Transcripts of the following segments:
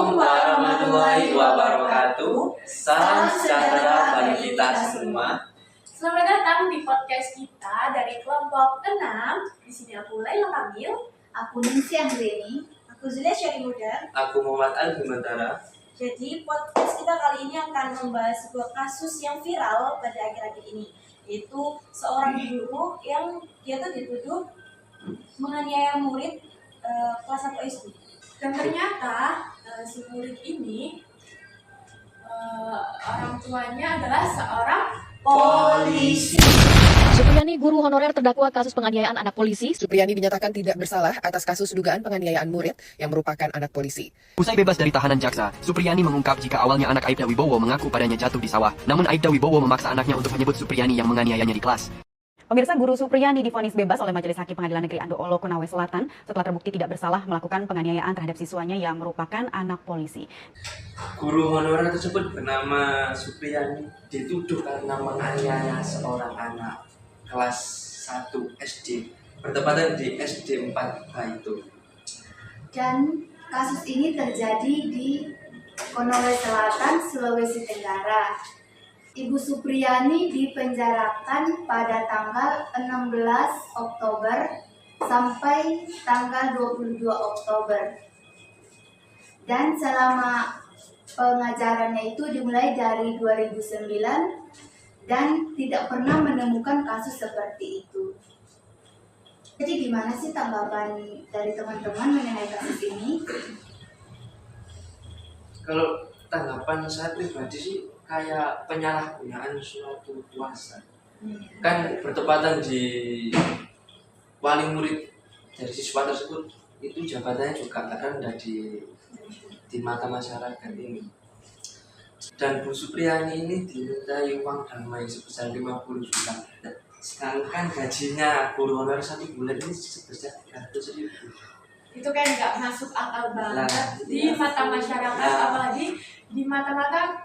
Assalamualaikum warahmatullahi wabarakatuh. Salam sejahtera bagi kita semua. Selamat datang di podcast kita dari kelompok 6. Di sini aku Laila Kamil, aku Ningsi Anggreni, aku Zulia Syarimuda, aku Muhammad Al-Bimantara. Jadi podcast kita kali ini akan membahas sebuah kasus yang viral pada akhir-akhir ini, yaitu seorang guru yang dia tuh dituduh menganiaya murid kelas 1 SD. Dan ternyata si murid ini orang tuanya adalah seorang polisi. Supriyani, guru honorer terdakwa kasus penganiayaan anak polisi. Supriyani dinyatakan tidak bersalah atas kasus dugaan penganiayaan murid yang merupakan anak polisi. Usai bebas dari tahanan jaksa, Supriyani mengungkap jika awalnya anak Aibda Wibowo mengaku padanya jatuh di sawah. Namun Aibda Wibowo memaksa anaknya untuk menyebut Supriyani yang menganiayanya di kelas. Pemirsa, guru Supriyani divonis bebas oleh Majelis Hakim Pengadilan Negeri Ando Olo, Konawe Selatan setelah terbukti tidak bersalah melakukan penganiayaan terhadap siswanya yang merupakan anak polisi. Guru honorer tersebut bernama Supriyani dituduh karena menganiaya seorang anak kelas 1 SD bertepatan di SD 4 itu. Dan kasus ini terjadi di Konawe Selatan, Sulawesi Tenggara. Ibu Supriyani dipenjarakan pada tanggal 16 Oktober sampai tanggal 22 Oktober. Dan selama pengajarannya itu dimulai dari 2009 dan tidak pernah menemukan kasus seperti itu. Jadi gimana sih tanggapan dari teman-teman mengenai kasus ini? Kalau tanggapan saya pribadi sih kayak penyalahgunaan suatu kuasa. Kan bertepatan di wali murid dari siswa tersebut, itu jabatannya juga rendah di mata masyarakat ini. Dan Bu Supriyani ini dimintai uang damai sebesar 50 juta. Sedangkan gajinya guru honorer 1 bulan ini sebesar 300.000. Itu kayak nggak masuk akal banget di mata masyarakat, apalagi di mata-mata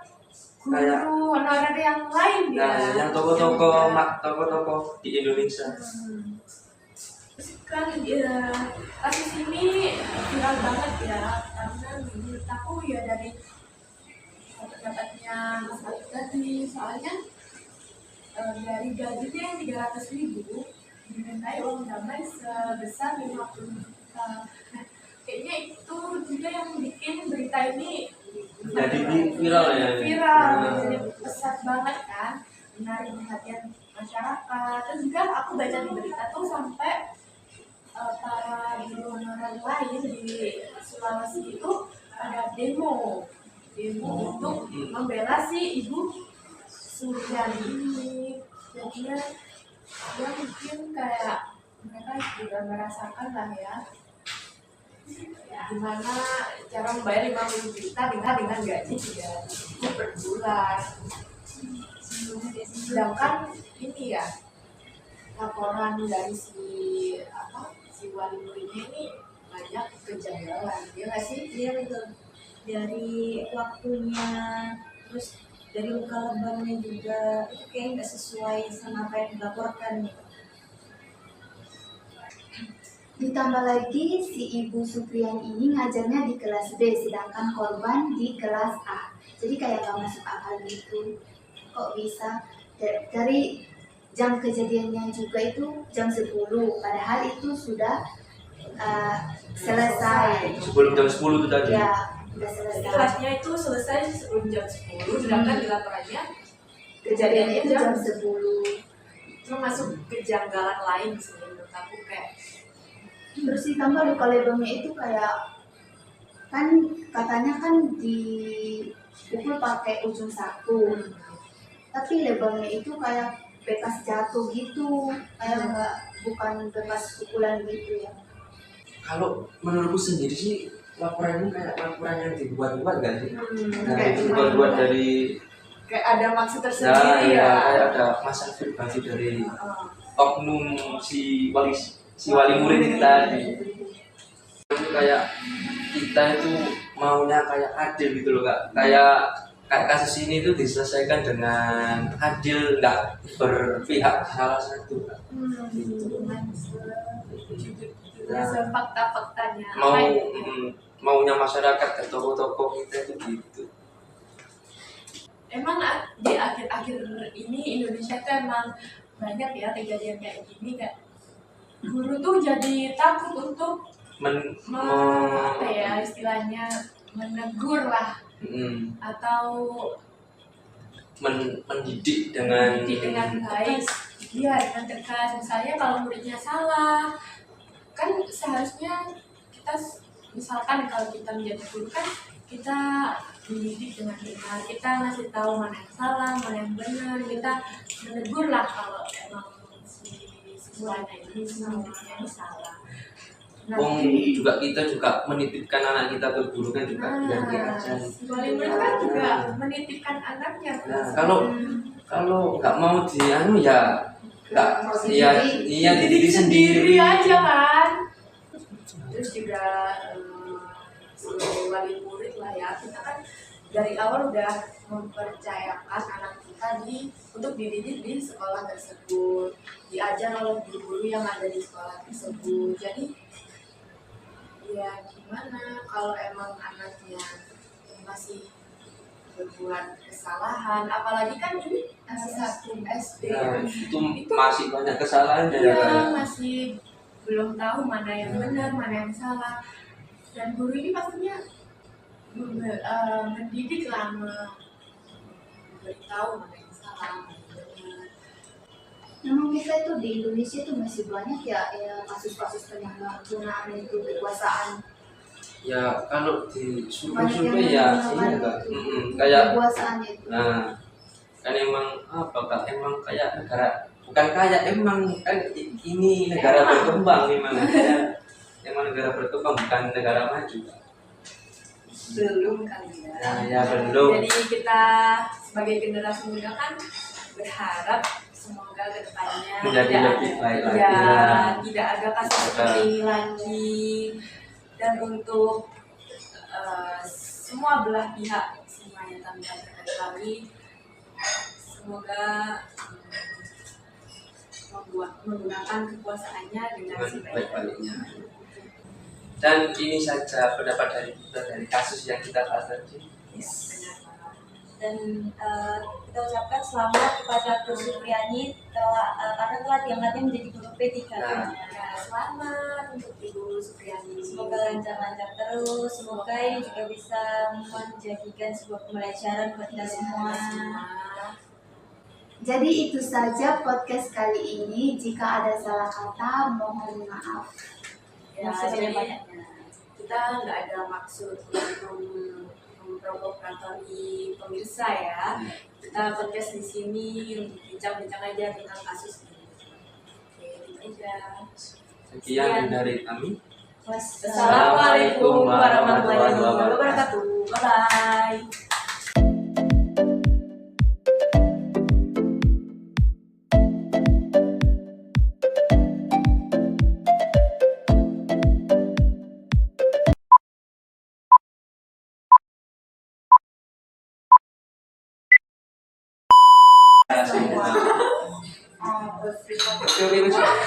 guru honorer yang lain ya. Yang toko-toko di Indonesia. Kan kasus ini viral banget ya, karena menurut aku ya dari pendapatnya Mas Alif tadi, soalnya dari gajinya yang 300.000 dimintai uang damai sebesar 50 juta. Nah, kayaknya itu juga yang bikin berita ini jadi viral ya. Jadi pesat banget kan, menarik perhatian masyarakat. Dan juga aku baca di berita tuh sampai para guru honorer lain di Sulawesi itu ada demo untuk membela si Ibu Supriyani ini. Jadinya ya mungkin kayak mereka juga merasakan lah ya gimana cara membayar 50 juta dengan gaji 3.000 per bulan. Sedangkan ini ya laporan dari si wali muridnya ini banyak kejanggalan, ya nggak sih? Iya betul. Dari waktunya, terus dari luka lebarnya juga itu kayak nggak sesuai sama apa yang dilaporkan gitu. Ditambah lagi si Ibu Supriyani ini ngajarnya di kelas B, sedangkan korban di kelas A. Jadi kayak nggak masuk akal gitu. Kok bisa dari jam kejadiannya juga itu jam 10, padahal itu sudah selesai. Sebelum jam 10 itu tadi. Ya, sudah selesai. Kelasnya itu selesai sebelum jam 10, sedangkan di laporannya Kejadiannya itu jam 10. itu masuk kejanggalan lain sih menurut aku kayak. Terus ditambah luka lebarnya itu kayak kan katanya kan dipukul pakai ujung saku, tapi lebarnya itu kayak bekas jatuh gitu, kayak bukan bekas pukulan gitu ya. Kalau menurutku sendiri sih laporan ini kayak laporan yang dibuat-buat gak sih? Kayak dibuat-buat dari kayak ada maksud tersendiri ya. Kayak ada masa pribadi dari oknum si wali murid ini tadi. Itu kayak kita itu maunya kayak adil gitu loh Kak. Kayak kayak kasus ini tuh diselesaikan dengan adil, nggak berpihak salah satu. Dengan sefakta-faktanya. Mau maunya masyarakat ke toko-toko kita itu gitu. Emang di akhir-akhir ini Indonesia tuh emang banyak ya kejadian kayak gini, kayak guru tuh jadi takut untuk apa ya istilahnya menegur lah atau mendidik dengan baik, iya dengan tegas. Misalnya kalau muridnya salah, kan seharusnya kita misalkan kalau kita menjadi guru kan kita mendidik dengan benar, kita ngasih tahu mana yang salah, mana yang benar, kita menegur lah kalau emang si siswanya ini semuanya salah. juga kita juga menitipkan anak kita ke guru kan juga biar diajar. Wali murid kan juga menitipkan anaknya. Kalau nggak mau dianu ya nggak, iya dididik sendiri aja kan. Terus juga sebagai wali murid lah ya, kita kan dari awal udah mempercayakan anak kita untuk dididik di sekolah tersebut, diajar oleh guru-guru yang ada di sekolah tersebut. Jadi ya gimana kalau emang anaknya masih berbuat kesalahan, apalagi kan ini masih 1 SD, itu masih banyak kesalahan ya, masih belum tahu mana yang benar, mana yang salah. Dan guru ini pastinya mendidik lah, memberitahu mana yang salah, mana yang benar. Memang kita itu di Indonesia itu masih banyak ya kasus-kasus penyalahgunaan itu kekuasaan. Ya kalau di survei ya ini enggak kayak kekuasaan itu. Nah, kan emang kayak negara, bukan kayak emang kan ini negara berkembang emang negara berkembang, bukan negara maju. Belum kali ya. Ya belum. Jadi kita sebagai generasi muda kan berharap semoga kedepannya menjadi lebih baik lagi. Ya, tidak ada kasus seperti ini lagi. Dan untuk semua belah pihak, semua yang kami katakan lagi, semoga menggunakan kekuasaannya dengan sebaik-baiknya. Dan ini saja pendapat dari kita dari kasus yang kita bahas tadi. Dan kita ucapkan selamat kepada Bu Supriyani karena telah diangkatnya menjadi guru P3. Selamat untuk Ibu Supriyani. Semoga lancar-lancar terus. Semoga ini juga bisa menjadikan sebuah pembelajaran buat kita semua. Jadi itu saja podcast kali ini. Jika ada salah kata, mohon maaf. Ya, jadi kita nggak ada maksud untuk memprovokatori pemirsa ya. Kita podcast di sini untuk bincang-bincang aja tentang kasus ini. Oke, itu aja. Sekian dari kami. Wassalamualaikum warahmatullahi wabarakatuh. Bye. Oke,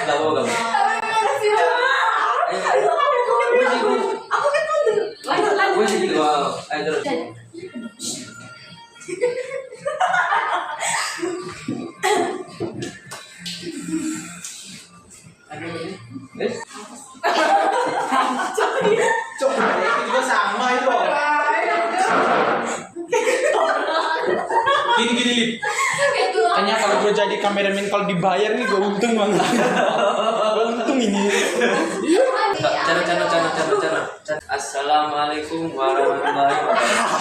nggak mau kamu. Gini Lip. Kayaknya kalau gue jadi kameramen, kalau dibayar nih gue untung banget. Gue untung ini. Cara. Assalamualaikum warahmatullahi wabarakatuh.